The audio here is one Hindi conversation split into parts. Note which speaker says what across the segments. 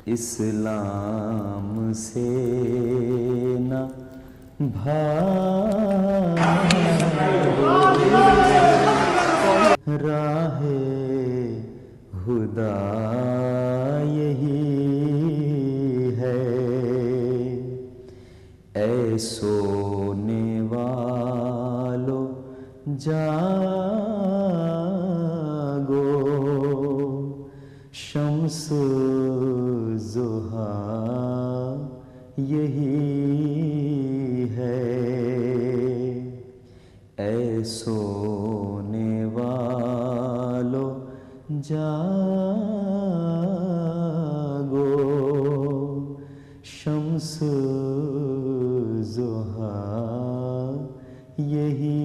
Speaker 1: इस्लाम से न भागो, राहे खुदा यही है। ऐ सोने वालों जागो, शम्स ज़ुहा यही है। ऐ सोने वालों जागो, शम्स ज़ुहा यही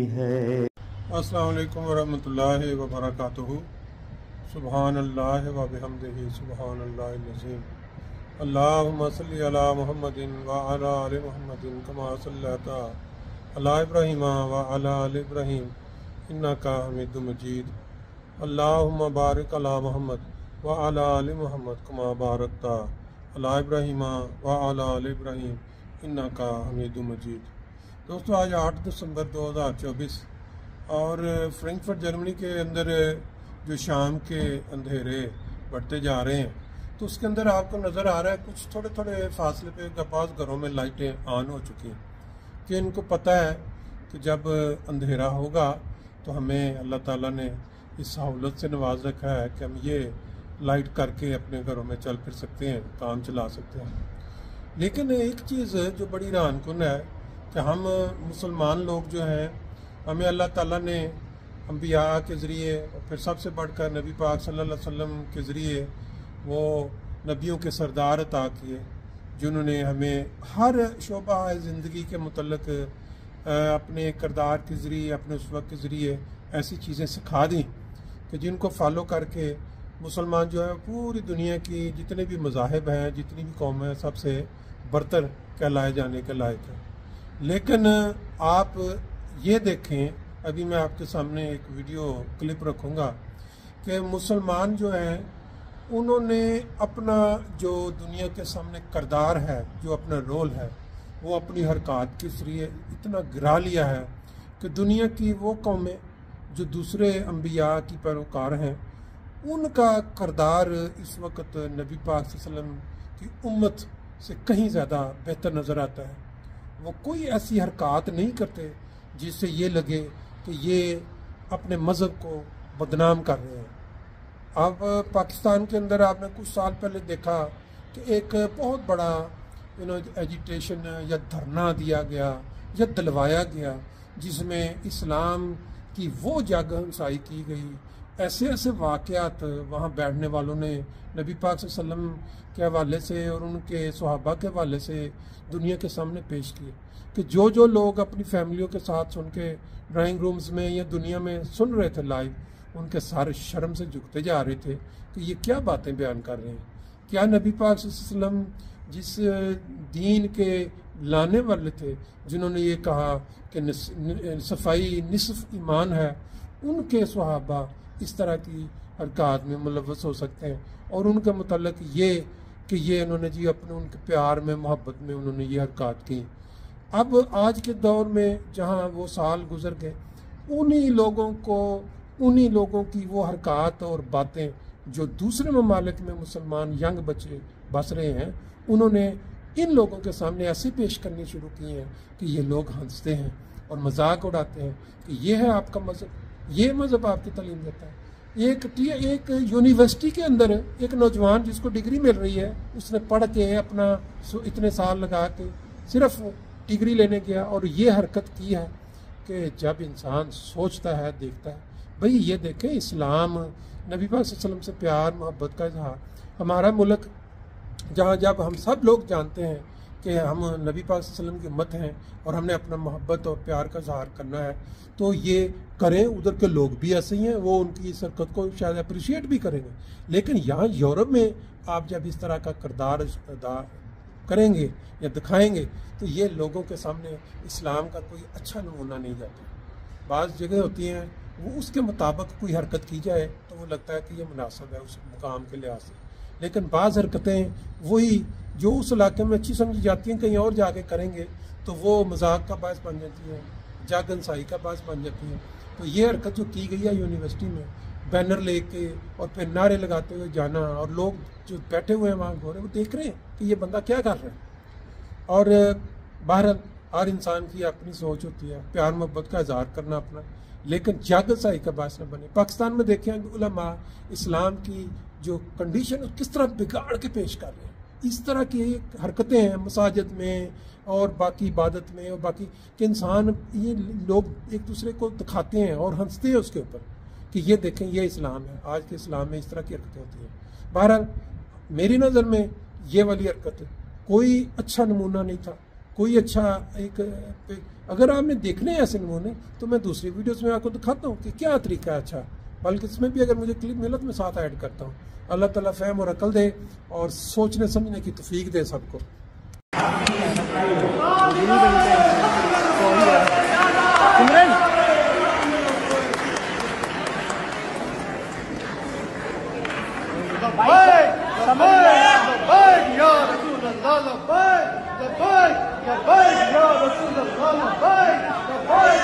Speaker 1: है।
Speaker 2: अस्सलाम वालेकुम वरहमतुल्लाहि वबरकातुहू। सुब्हानल्लाह व बिहम्दिही सुब्हानल्लाहिल अज़ीम। अल्लाहुम्मा सल्लि अला मुहम्मदिन व अला आलि मुहम्मदिन कमा सल्लैता अला इब्राहीम व अला आलि इब्राहीम इन्नका हमीदुम मजीद। अल्लाहुम्मा बारिक अला मुहम्मद व अला आलि मुहम्मद कमा बारकता अला इब्राहीम व अला आलि इब्राहीम इन्नका हमीदुम मजीद। दोस्तों, आज 8 दिसंबर 2024 और फ्रैंकफर्ट जर्मनी के अंदर जो शाम के अंधेरे बढ़ते जा रहे हैं, तो उसके अंदर आपको नज़र आ रहा है कुछ थोड़े थोड़े फासले पे पास घरों में लाइटें ऑन हो चुकी हैं कि इनको पता है कि जब अंधेरा होगा तो हमें अल्लाह ताला ने इस सहूलत से नवाज रखा है कि हम ये लाइट करके अपने घरों में चल फिर सकते हैं, काम चला सकते हैं। लेकिन एक चीज़ जो बड़ी हैरानकुन है कि हम मुसलमान लोग जो हैं, हमें अल्लाह ताला ने अंबिया के ज़रिए और फिर सबसे बढ़कर नबी पाक सल्लल्लाहु अलैहि वसल्लम के ज़रिए वो नबियों के सरदार अता किए, जिन्होंने हमें हर शोबा ज़िंदगी के मुतल्लिक़ अपने किरदार के ज़रिए, अपने उसवा के ज़रिए ऐसी चीज़ें सिखा दी कि जिनको फॉलो करके मुसलमान जो है पूरी दुनिया की जितने भी मज़ाहिब हैं, जितनी भी कौमें हैं, सबसे बरतर कहलाए जाने के लायक है। लेकिन आप ये देखें, अभी मैं आपके सामने एक वीडियो क्लिप रखूँगा कि मुसलमान जो हैं उन्होंने अपना जो दुनिया के सामने किरदार है, जो अपना रोल है, वो अपनी हरकत के ज़रिए इतना गिरा लिया है कि दुनिया की वो कौमें जो दूसरे अंबिया की पैरोकार हैं, उनका किरदार इस वक्त नबी पाक सल्लल्लाहु अलैहि वसल्लम की उम्मत से कहीं ज़्यादा बेहतर नज़र आता है। वो कोई ऐसी हरकत नहीं करते जिससे ये लगे कि ये अपने मज़हब को बदनाम कर रहे हैं। अब पाकिस्तान के अंदर आपने कुछ साल पहले देखा कि एक बहुत बड़ा एजिटेशन या धरना दिया गया या दिलवाया गया, जिसमें इस्लाम की वो जागहसाई की गई। ऐसे ऐसे वाक़यात वहाँ बैठने वालों ने नबी पाक सल्लल्लाहु अलैहि वसल्लम के हवाले से और उनके सहाबा के हवाले से दुनिया के सामने पेश किए कि जो जो लोग अपनी फैमिलियों के साथ सुन के ड्राइंग रूम्स में या दुनिया में सुन रहे थे लाइव, उनके सारे शर्म से झुकते जा रहे थे कि ये क्या बातें बयान कर रहे हैं। क्या नबी पाक सल्लल्लाहु अलैहि वसल्लम जिस दीन के लाने वाले थे, जिन्होंने ये कहा कि सफाई निसफ ईमान है, उनके सहाबा इस तरह की हरकत में मुलव्वस हो सकते हैं और उनके मुतल्लिक़ ये कि ये उन्होंने जी अपने उनके प्यार में, मोहब्बत में उन्होंने ये हरकत की। अब आज के दौर में जहाँ वो साल गुजर गए, उन्हीं लोगों की वो हरकत और बातें जो दूसरे ममालिक में मुसलमान यंग बच्चे बस रहे हैं, उन्होंने इन लोगों के सामने ऐसे पेश करनी शुरू की हैं कि ये लोग हंसते हैं और मजाक उड़ाते हैं कि ये है आपका मज़हब, ये मज़हब आपकी तालीम देता है। एक यूनिवर्सिटी के अंदर एक नौजवान जिसको डिग्री मिल रही है, उसने पढ़ के अपना इतने साल लगा के सिर्फ डिग्री लेने गया और ये हरकत की है कि जब इंसान सोचता है, देखता है, भाई ये देखें इस्लाम नबी पाक सल्लल्लाहु अलैहि वसल्लम से प्यार मोहब्बत का इजहार, हमारा मुल्क जहाँ जब हम सब लोग जानते हैं कि हम नबी पाक सल्लल्लाहु अलैहि वसल्लम की उम्मत हैं और हमने अपना मोहब्बत और प्यार का इजहार करना है, तो ये करें। उधर के लोग भी ऐसे ही हैं, वो उनकी इस हरकत को शायद अप्रिशिएट भी करेंगे। लेकिन यहाँ यूरोप में आप जब इस तरह का किरदार अदा करेंगे या दिखाएंगे तो ये लोगों के सामने इस्लाम का कोई अच्छा नमूना नहीं जाता। बाज़ जगह होती हैं वो उसके मुताबिक कोई हरकत की जाए तो वो लगता है कि ये मुनासिब है उस मुकाम के लिहाज से, लेकिन बाज़ हरकतें वही जो उस इलाके में अच्छी समझी जाती हैं कहीं और जाके करेंगे तो वो मजाक का बायस बन जाती है, जागनसाई का बायस बन जाती है। तो ये हरकत जो की गई है यूनिवर्सिटी में, बैनर लेके और फिर नारे लगाते हुए जाना, और लोग जो बैठे हुए हैं वहाँ घोरे वो देख रहे हैं कि ये बंदा क्या कर रहा है। और बहरहाल हर इंसान की अपनी सोच होती है, प्यार मोहब्बत का इजहार करना अपना, लेकिन जागनसाई का बायस न बने। पाकिस्तान में देखें उलमा इस्लाम की जो कंडीशन है किस तरह बिगाड़ के पेश कर रहे हैं। इस तरह की हरकतें हैं मसाजिद में और बाकी इबादत में, और बाकी कि इंसान ये लोग एक दूसरे को दिखाते हैं और हंसते हैं उसके ऊपर कि ये देखें ये इस्लाम है। आज के इस्लाम में इस तरह की हरकतें होती हैं। बहरहाल मेरी नज़र में ये वाली हरकत कोई अच्छा नमूना नहीं था, कोई अच्छा एक, अगर आपने देखने हैं ऐसे नमूने तो मैं दूसरी वीडियोस में आपको दिखाता हूँ कि क्या तरीका है अच्छा, बल्कि इसमें भी अगर मुझे क्लिप मिला तो मैं साथ ऐड करता हूँ। अल्लाह ताला फ़हम और अकल दे और सोचने समझने की तौफीक दे सबको।
Speaker 3: या रसूल अल्लाह